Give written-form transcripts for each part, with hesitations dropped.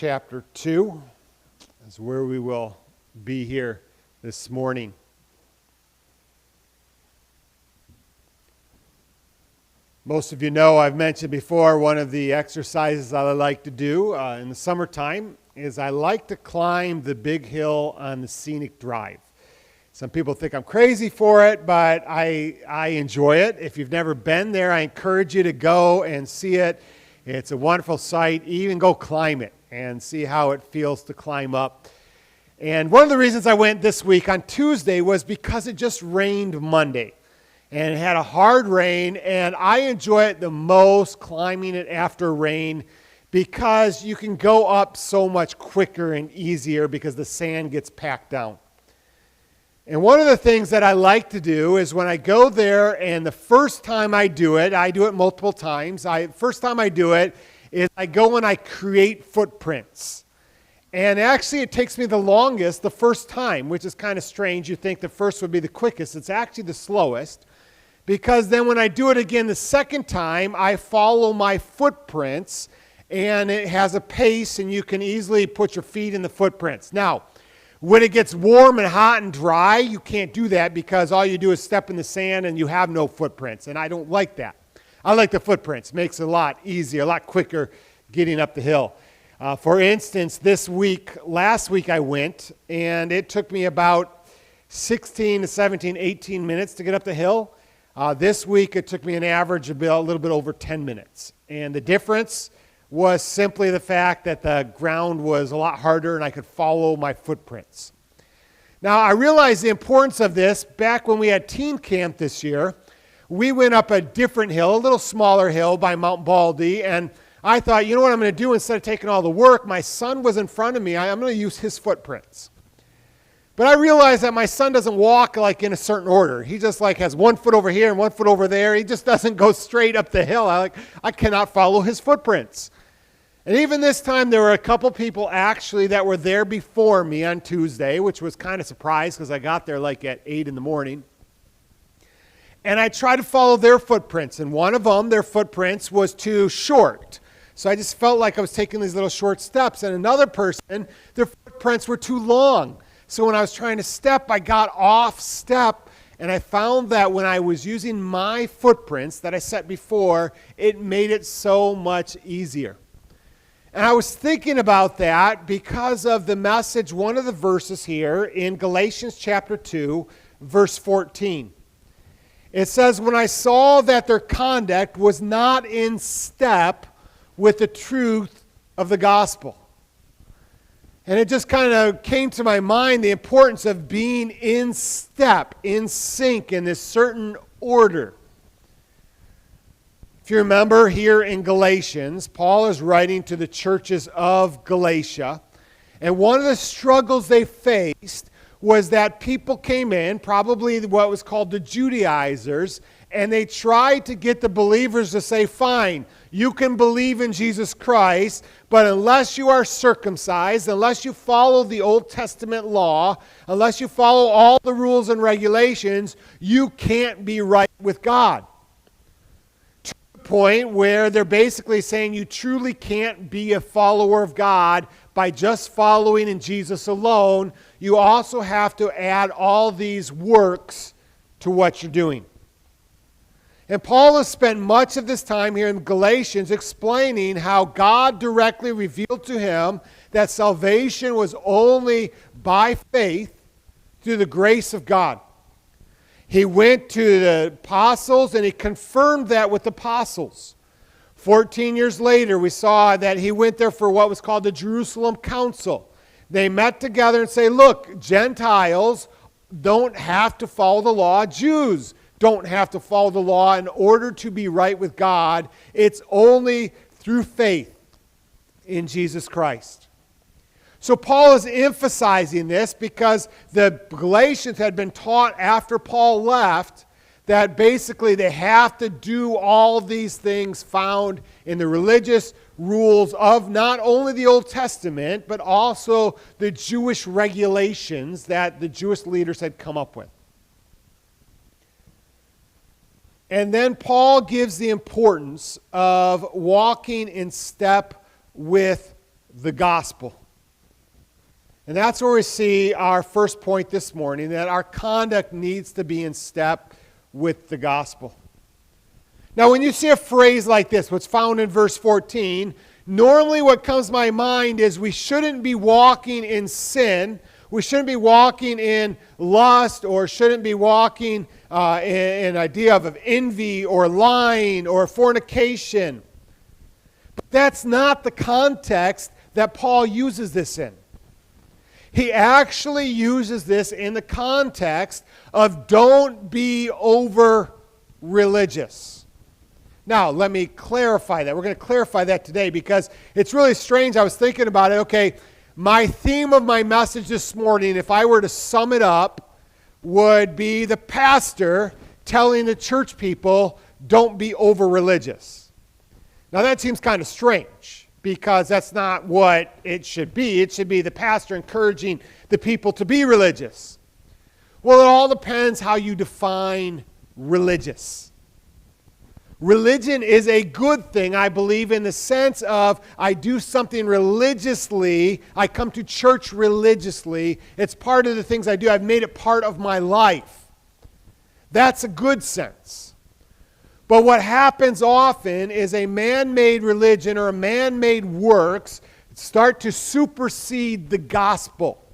Chapter 2 is where we will be here this morning. Most of you know, I've mentioned before, one of the exercises I like to do in the summertime is I like to climb the big hill on the scenic drive. Some people think I'm crazy for it, but I enjoy it. If you've never been there, I encourage you to go and see it. It's a wonderful sight. Even go climb it and see how it feels to climb up. And one of the reasons I went this week on Tuesday was because it just rained Monday. And it had a hard rain, and I enjoy it the most climbing it after rain because you can go up so much quicker and easier because the sand gets packed down. And one of the things that I like to do is when I go there, and the first time I do it multiple times. First time I do it is I go and I create footprints. And actually it takes me the longest the first time, which is kind of strange. You think the first would be the quickest. It's actually the slowest. Because then when I do it again the second time, I follow my footprints, and it has a pace, and you can easily put your feet in the footprints. Now, when it gets warm and hot and dry, you can't do that because all you do is step in the sand and you have no footprints, and I don't like that. I like the footprints. It makes it a lot easier, a lot quicker getting up the hill. For instance, last week I went, and it took me about 16 to 17, 18 minutes to get up the hill. This week it took me an average of a little bit over 10 minutes. And the difference was simply the fact that the ground was a lot harder and I could follow my footprints. Now, I realized the importance of this back when we had teen camp this year. We went up a different hill, a little smaller hill by Mount Baldy, and I thought, you know what I'm going to do instead of taking all the work? My son was in front of me. I'm going to use his footprints. But I realized that my son doesn't walk like in a certain order. He just like has 1 foot over here and 1 foot over there. He just doesn't go straight up the hill. I cannot follow his footprints. And even this time, there were a couple people actually that were there before me on Tuesday, which was kind of surprised because I got there like at 8 in the morning. And I tried to follow their footprints, and one of them, their footprints, was too short. So I just felt like I was taking these little short steps. And another person, their footprints were too long. So when I was trying to step, I got off step, and I found that when I was using my footprints that I set before, it made it so much easier. And I was thinking about that because of the message, one of the verses here in Galatians chapter 2, verse 14. It says, when I saw that their conduct was not in step with the truth of the gospel. And it just kind of came to my mind the importance of being in step, in sync, in this certain order. If you remember here in Galatians, Paul is writing to the churches of Galatia. And one of the struggles they faced was that people came in, probably what was called the Judaizers, and they tried to get the believers to say, fine, you can believe in Jesus Christ, but unless you are circumcised, unless you follow the Old Testament law, unless you follow all the rules and regulations, you can't be right with God. To the point where they're basically saying you truly can't be a follower of God by just following in Jesus alone. You also have to add all these works to what you're doing. And Paul has spent much of this time here in Galatians explaining how God directly revealed to him that salvation was only by faith through the grace of God. He went to the apostles and he confirmed that with the apostles. 14 years later, we saw that he went there for what was called the Jerusalem Council. They met together and say, look, Gentiles don't have to follow the law. Jews don't have to follow the law in order to be right with God. It's only through faith in Jesus Christ. So Paul is emphasizing this because the Galatians had been taught after Paul left that basically they have to do all these things found in the religious rules of not only the Old Testament, but also the Jewish regulations that the Jewish leaders had come up with. And then Paul gives the importance of walking in step with the gospel. And that's where we see our first point this morning, that our conduct needs to be in step with the gospel. Now, when you see a phrase like this, what's found in verse 14, normally what comes to my mind is we shouldn't be walking in sin. We shouldn't be walking in lust, or shouldn't be walking in an idea of envy or lying or fornication. But that's not the context that Paul uses this in. He actually uses this in the context of don't be over religious. Now, let me clarify that. We're going to clarify that today because it's really strange. I was thinking about it. Okay, my theme of my message this morning, if I were to sum it up, would be the pastor telling the church people, don't be over religious. Now, that seems kind of strange, because that's not what it should be. It should be the pastor encouraging the people to be religious. Well, it all depends how you define religious. Religion is a good thing, I believe, in the sense of I do something religiously. I come to church religiously. It's part of the things I do. I've made it part of my life. That's a good sense. But what happens often is a man-made religion or a man-made works start to supersede the gospel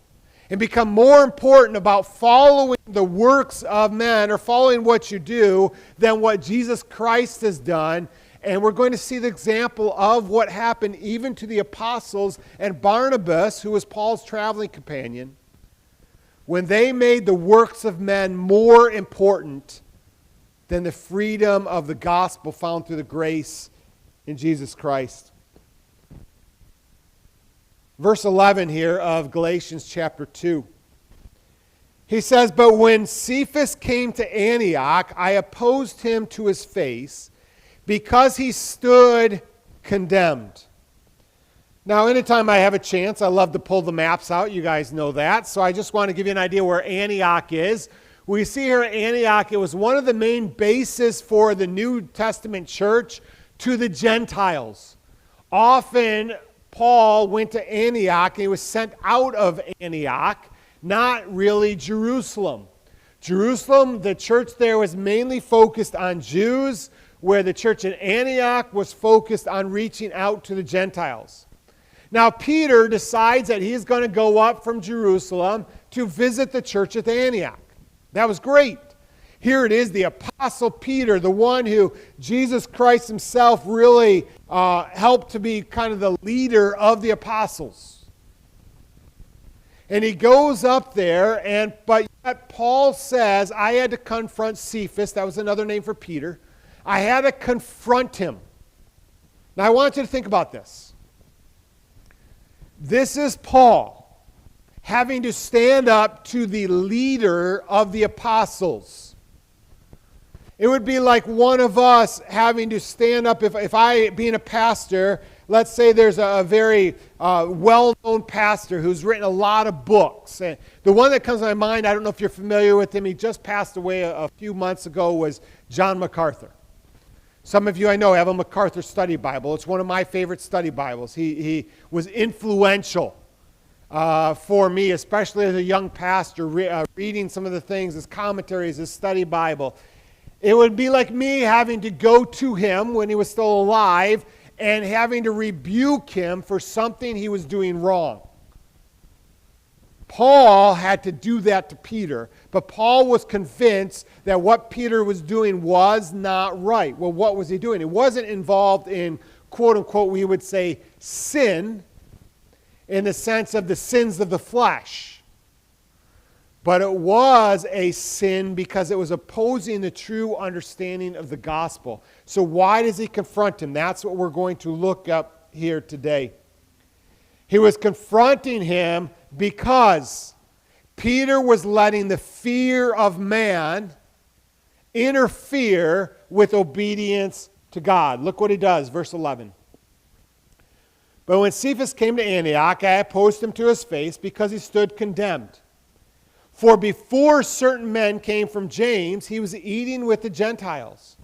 and become more important about following the works of men or following what you do than what Jesus Christ has done. And we're going to see the example of what happened even to the apostles and Barnabas, who was Paul's traveling companion, when they made the works of men more important than the freedom of the gospel found through the grace in Jesus Christ. Verse 11 here of Galatians chapter 2. He says, "But when Cephas came to Antioch, I opposed him to his face, because he stood condemned." Now, anytime I have a chance, I love to pull the maps out. You guys know that. So I just want to give you an idea where Antioch is. We see here at Antioch, it was one of the main bases for the New Testament church to the Gentiles. Often, Paul went to Antioch and he was sent out of Antioch, not really Jerusalem. Jerusalem, the church there was mainly focused on Jews, where the church in Antioch was focused on reaching out to the Gentiles. Now, Peter decides that he's going to go up from Jerusalem to visit the church at Antioch. That was great. Here it is, the Apostle Peter, the one who Jesus Christ himself really helped to be kind of the leader of the apostles. And he goes up there, but yet Paul says, I had to confront Cephas, that was another name for Peter. I had to confront him. Now I want you to think about this. This is Paul having to stand up to the leader of the apostles. It would be like one of us having to stand up, if I, being a pastor, let's say there's a very well-known pastor who's written a lot of books. And the one that comes to my mind, I don't know if you're familiar with him, he just passed away a few months ago, was John MacArthur. Some of you I know have a MacArthur study Bible. It's one of my favorite study Bibles. He was influential for me, especially as a young pastor, reading some of the things, his commentaries, his study Bible. It would be like me having to go to him when he was still alive and having to rebuke him for something he was doing wrong. Paul had to do that to Peter, but Paul was convinced that what Peter was doing was not right. Well, what was he doing? He wasn't involved in, quote unquote, we would say sin, in the sense of the sins of the flesh. But it was a sin because it was opposing the true understanding of the gospel. So why does he confront him? That's what we're going to look up here today. He was confronting him because Peter was letting the fear of man interfere with obedience to God. Look what he does, verse 11. "But when Cephas came to Antioch, I opposed him to his face because he stood condemned. For before certain men came from James, he was eating with the Gentiles.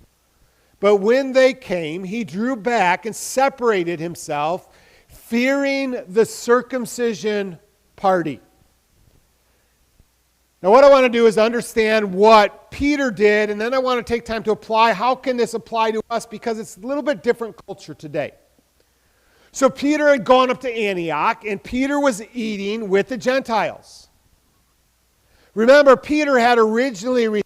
But when they came, he drew back and separated himself, fearing the circumcision party. Now what I want to do is understand what Peter did, and then I want to take time to apply how can this apply to us, because it's a little bit different culture today. So Peter had gone up to Antioch, and Peter was eating with the Gentiles. Remember, Peter had originally